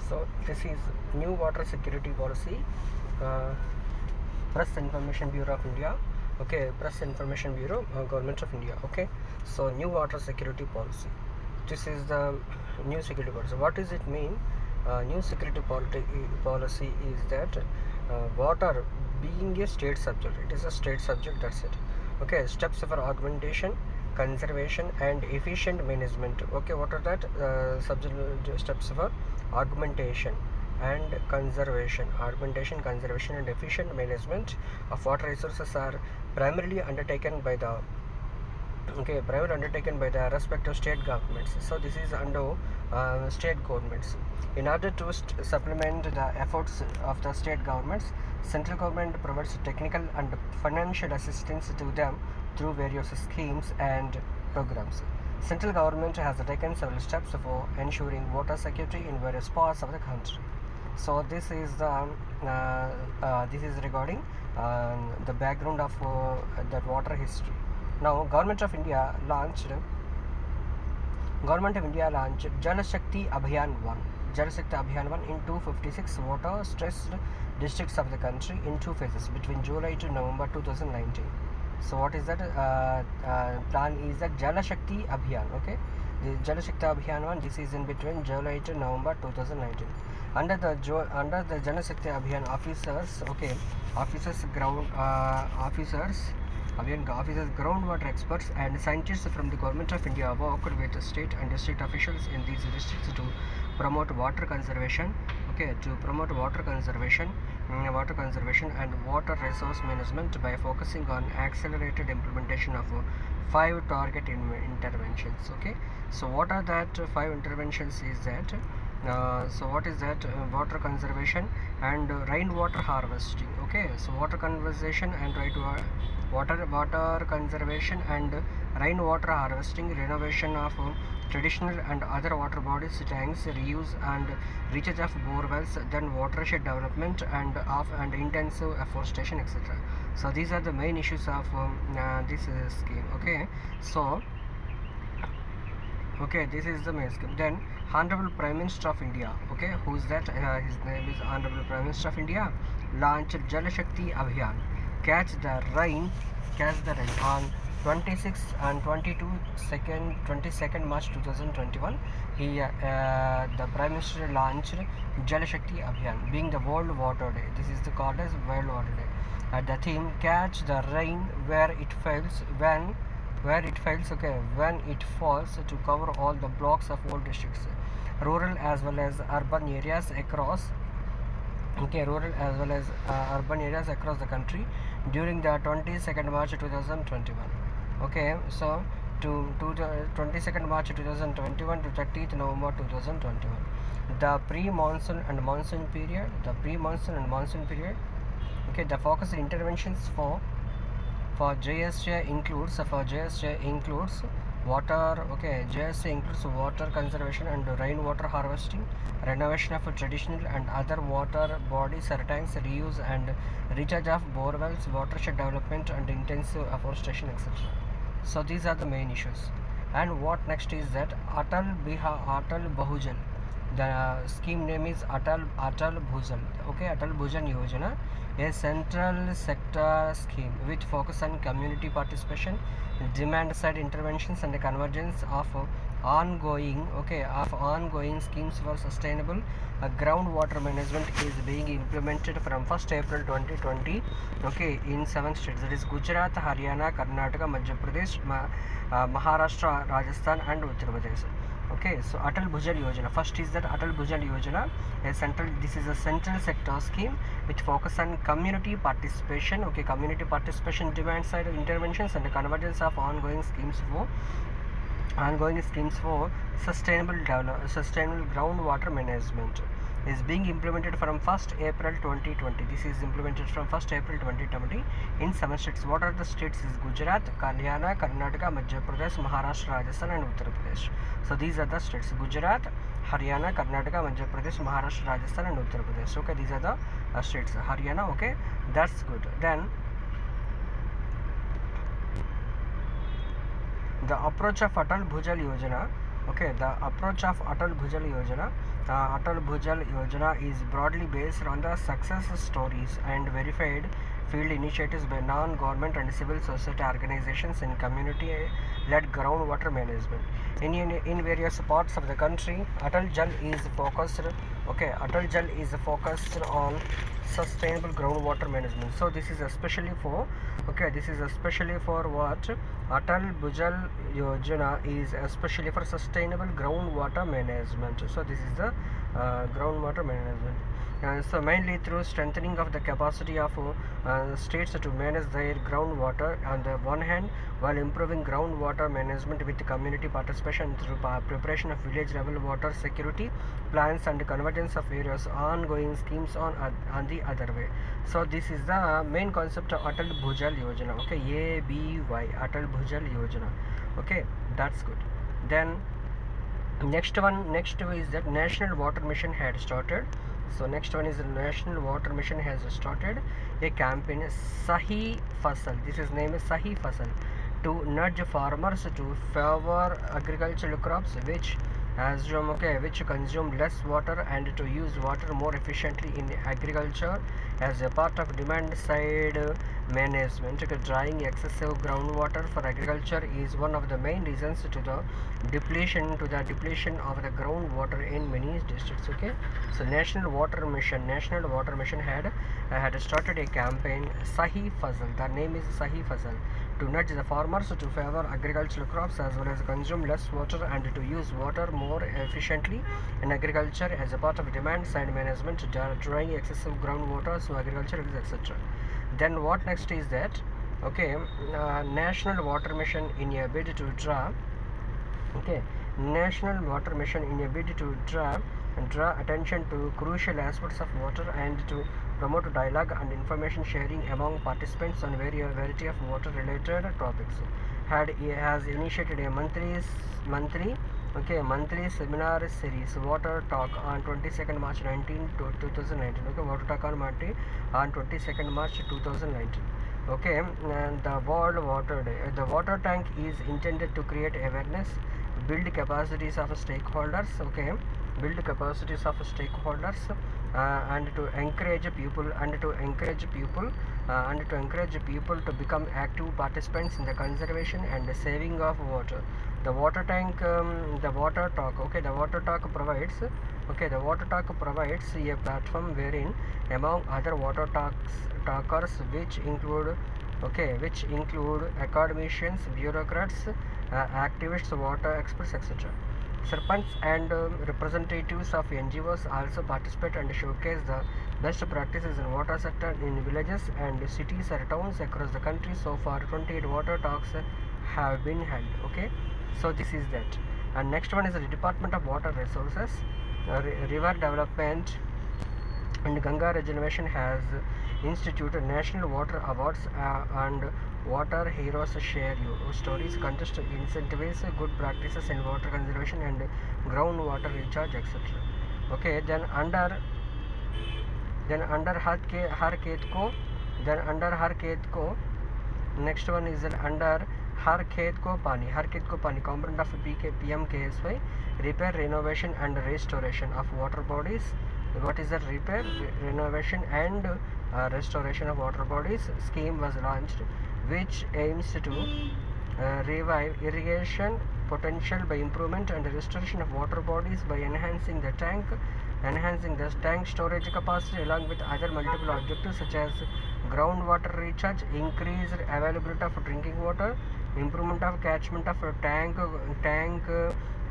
So this is new water security policy, uh, Press Information Bureau of India. Okay, Press Information Bureau, Government of India. Okay, so new water security policy. This is the new security policy. What does it mean? New security policy is that water being a state subject, it is a state subject, that's it. Okay, steps for augmentation, conservation and efficient management. Okay, what are that subject steps for augmentation and conservation and efficient management of water resources are primarily undertaken by the respective state governments. So this is under state governments. In order to supplement the efforts of the state governments, central government provides technical and financial assistance to them through various schemes and programs. Central government has taken several steps for ensuring water security in various parts of the country. So this is regarding the background of that water history. Now, Government of India launched Jal Shakti Abhiyan 1 in 256 water stressed districts of the country in two phases between July to November 2019. So what is that plan is that Jal Shakti Abhiyan. Okay, the Jal Shakti Abhiyan 1, this is in between July to November 2019. Under the Jal Shakti Abhiyan, officers, groundwater experts and scientists from the Government of India worked with state and district officials in these districts to promote water conservation. Okay, to promote water conservation and water resource management by focusing on accelerated implementation of 5 target interventions. Okay, so what are that 5 interventions is that? What is that? Water conservation and rainwater harvesting. Okay, so water conservation and water conservation and rainwater harvesting, renovation of traditional and other water bodies, tanks, reuse and recharge of bore wells, then watershed development and intensive afforestation, etc. So these are the main issues of this scheme. Okay, this is the main scheme. Then Honorable Prime Minister of India, okay, who's that? His name is Honorable Prime Minister of India, launched Jal Shakti Abhiyan, catch the rain on 26 and 22nd March 2021. The Prime Minister launched Jal Shakti Abhiyan, being the World Water Day. This is called as World Water Day. The theme: catch the rain where it falls, when it falls, to cover all the blocks of all districts, rural as well as urban areas across the country during the 22nd March 2021. Okay, so to the 22nd March 2021 to 30th November 2021. The pre-monsoon and monsoon period. Okay, the focused interventions for JSJ includes water. Okay, JSJ includes water conservation and rainwater harvesting, renovation of traditional and other water bodies or tanks, reuse and recharge of bore wells, watershed development and intensive afforestation, etc. So these are the main issues. And what next is that Atal Bahujal. The scheme name is Atal Bhujal. Okay, Atal Bhujal Yojana, a central sector scheme with focus on community participation, demand side interventions and convergence of ongoing schemes for sustainable groundwater management is being implemented from 1st April 2020. Okay, in 7 states, that is Gujarat, Haryana, Karnataka, Madhya Pradesh, Maharashtra, Rajasthan and Uttar Pradesh. Okay, so Atal Bhujal Yojana. First is that Atal Bhujal Yojana, this is a central sector scheme which focus on community participation. Okay, community participation, demand side interventions and convergence of ongoing schemes for sustainable groundwater management is being implemented from 1st April 2020. This is implemented from 1st April 2020 in 7 states. What are the states? Is Gujarat, Haryana, Karnataka, Madhya Pradesh, Maharashtra, Rajasthan and Uttar Pradesh. So these are the states: Gujarat, Haryana, Karnataka, Madhya Pradesh, Maharashtra, Rajasthan and Uttar Pradesh. Okay, these are the states. Haryana. Okay, that's good. Then the approach of Atal Bhujal Yojana Okay, the approach of Atal Bhujal Yojana. Atal Bhujal Yojana is broadly based on the success stories and verified field initiatives by non-government and civil society organizations in community-led groundwater management. In various parts of the country, Atal Jal is focused. Okay, Atal Jal is focused on sustainable groundwater management. So this is especially for, okay, this is especially for what? Atal Bhujal Yojana is especially for sustainable groundwater management. So this is the groundwater management. So mainly through strengthening of the capacity of states to manage their groundwater on the one hand, while improving groundwater management with community participation through preparation of village level water security plans and convergence of various ongoing schemes on the other way. So this is the main concept of Atal Bhujal Yojana. Okay, ABY, Atal Bhujal Yojana. Okay, that's good. Then next is that National Water Mission had started. So next one is the National Water Mission has started a campaign, Sahi Fasal. This is name is Sahi Fasal, to nudge farmers to favor agricultural crops which consume less water and to use water more efficiently in agriculture as a part of demand side management. Drying excessive groundwater for agriculture is one of the main reasons to the depletion of the groundwater in many districts. Okay, so National Water Mission had started a campaign, Sahi Fasal. The name is Sahi Fasal, to nudge the farmers to favor agricultural crops as well as consume less water and to use water more efficiently in agriculture as a part of demand side management, drawing excessive groundwater so agriculture is etc. Then what next is that? Okay, National Water Mission in a bid to draw. Okay, National Water Mission in a bid to draw attention to crucial aspects of water and to promote dialogue and information sharing among participants on variety of water related topics, has initiated a monthly seminar series, Water Talk, on 22nd March 2019. Okay, Water Talk on 22nd March 2019. Okay, and the World Water Day. The water tank is intended to create awareness, build capacities of stakeholders. Okay, build capacities of stakeholders and to encourage people to become active participants in the conservation and saving of water. The water tank, the water talk. Okay, the water talk provides a platform wherein among other water talkers which include academicians, bureaucrats, activists, water experts, etc. Sarpanch and representatives of NGOs also participate and showcase the best practices in water sector in villages and cities or towns across the country. So far, 28 water talks have been held. Okay, so this is that. And next one is the Department of Water Resources, River Development and Ganga Regeneration has instituted National Water Awards and Water Heroes Share Your Stories contest to incentivize good practices in water conservation and groundwater recharge, etc. Okay, then under Har Khet Ko, next one is under Har Khet Ko Pani, component of PMKSY, repair, renovation and restoration of water bodies. What is the repair, renovation and restoration of water bodies scheme was launched, which aims to revive irrigation potential by improvement and restoration of water bodies by enhancing the tank storage capacity along with other multiple objectives such as groundwater recharge, increased availability of drinking water, improvement of catchment of tank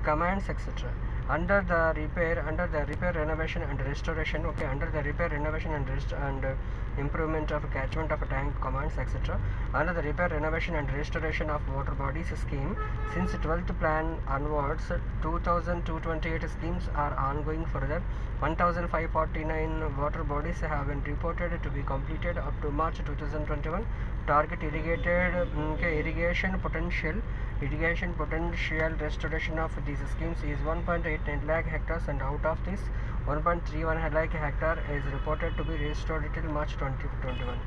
commands, etc. Under the repair, renovation and restoration. Okay, under the repair, renovation and improvement of catchment of tank commands, etc. Under the repair, renovation and restoration of water bodies scheme, since 12th plan onwards, 2,228 schemes are ongoing. Further, 1,549 water bodies have been reported to be completed up to March 2021. Target irrigation potential restoration of these schemes is 1.89 lakh hectares, and out of this 1.31 lakh hectare is reported to be restored till March 2021.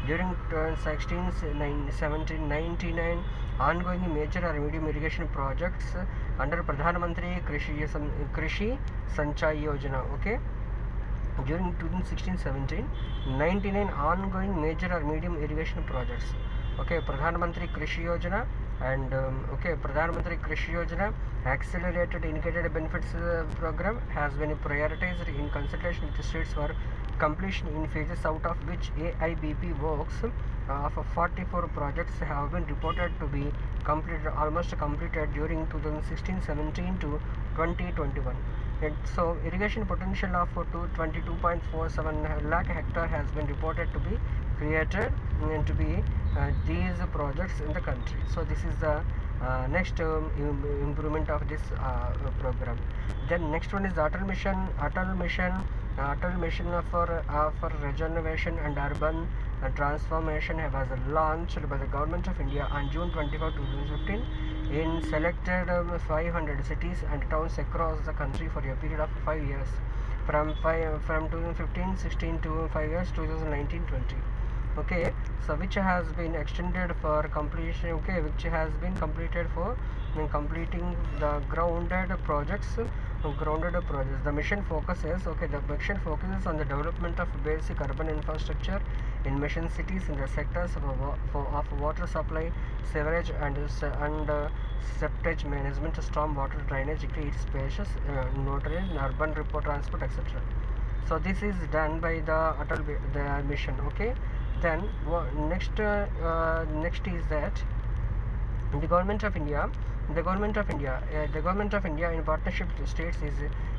During 1799, ongoing major or medium irrigation projects under Pradhan Mantri Krishi Sanchai Yojana. Okay. During 2016-17, 99 ongoing major or medium irrigation projects. Okay, Pradhan Mantri Krishi Yojana and Pradhan Mantri Krishi Yojana accelerated indicated benefits program has been prioritized in consultation with the states for completion in phases, out of which AIBP works of 44 projects have been reported to be almost completed during 2016-17 to 2021. So irrigation potential of 22.47 lakh hectare has been reported to be created to be these projects in the country. So this is the next improvement of this program. Then next one is the Atal Mission for regeneration and urban transformation was launched by the Government of India on June 24, 2015 in selected 500 cities and towns across the country for a period of 5 years, from 2015-16 to 5 years 2019-20. Okay, so which has been extended for completion. Okay, which has been completed for completing the grounded projects. The mission focuses on the development of basic urban infrastructure in mission cities in the sectors of water supply, sewerage and septage management, storm water drainage, green spaces, notaries, urban report transport, etc. So this is done by the the mission. Okay, then next is that the Government of India in partnership with states is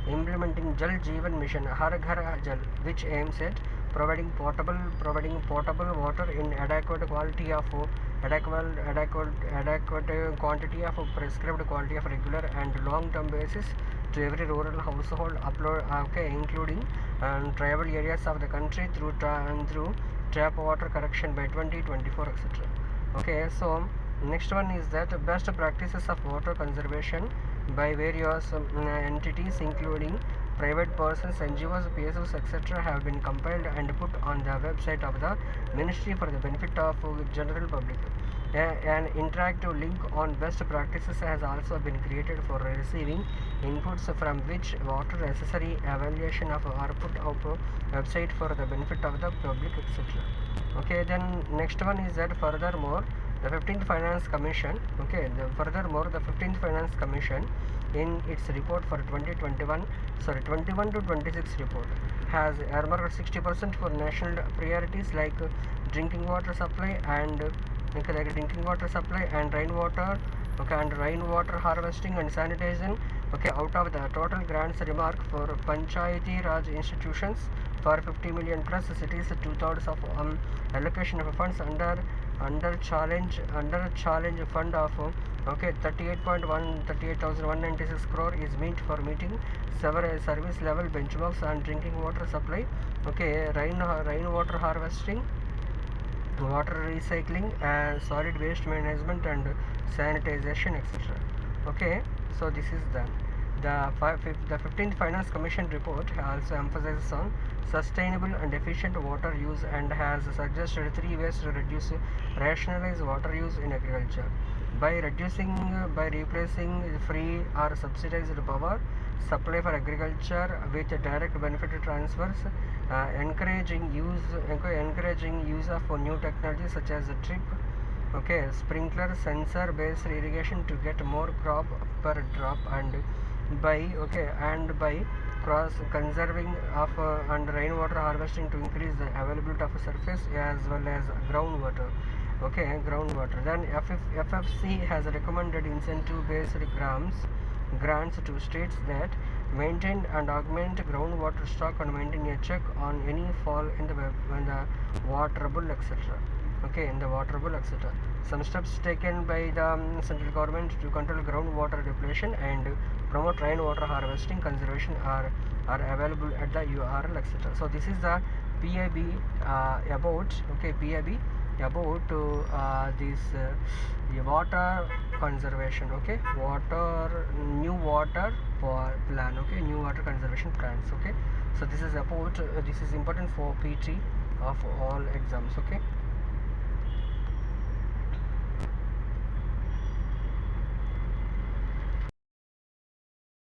implementing Jal Jeevan Mission Har Ghar Jal, which aims at providing potable water in adequate quantity of prescribed quality of regular and long term basis to every rural household, including tribal areas of the country through tap water correction by 2024, etc. Okay, so next one is that best practices of water conservation by various entities, including private persons, NGOs, PSOs, etc., have been compiled and put on the website of the Ministry for the benefit of general public. An interactive link on best practices has also been created for receiving inputs, from which water necessary evaluation of are put up website for the benefit of the public, etc. Okay, then next one is that furthermore the 15th Finance Commission. Okay, the 15th Finance Commission in its report for 21 to 26 report has earmarked 60% for national priorities like drinking water supply and rainwater, and rainwater harvesting and sanitation. Okay, out of the total grants remark for Panchayati Raj institutions for 50 million plus cities, 2/3 of allocation of funds under challenge fund of 38,196 crore is meant for meeting several service level benchmarks on drinking water supply. Okay, rainwater harvesting, water recycling, solid waste management and sanitization, etc. Okay, so this is done. The 15th Finance Commission report also emphasizes on sustainable and efficient water use and has suggested 3 ways to rationalize water use in agriculture: by replacing free or subsidized power supply for agriculture with direct benefit transfers, encouraging use of new technologies such as drip, sprinkler, sensor based irrigation to get more crop per drop, and by cross conserving of and rainwater harvesting to increase the availability of surface as well as groundwater. Then FFC has recommended incentive based grants to states that maintain and augment groundwater stock and maintain a check on any fall in the waterable, etc. Some steps taken by the central government to control groundwater depletion and promote rainwater harvesting conservation are available at the URL, etc. So this is the PIB about this water conservation. New water plan. New water conservation plans. So this is about this is important for PT of all exams.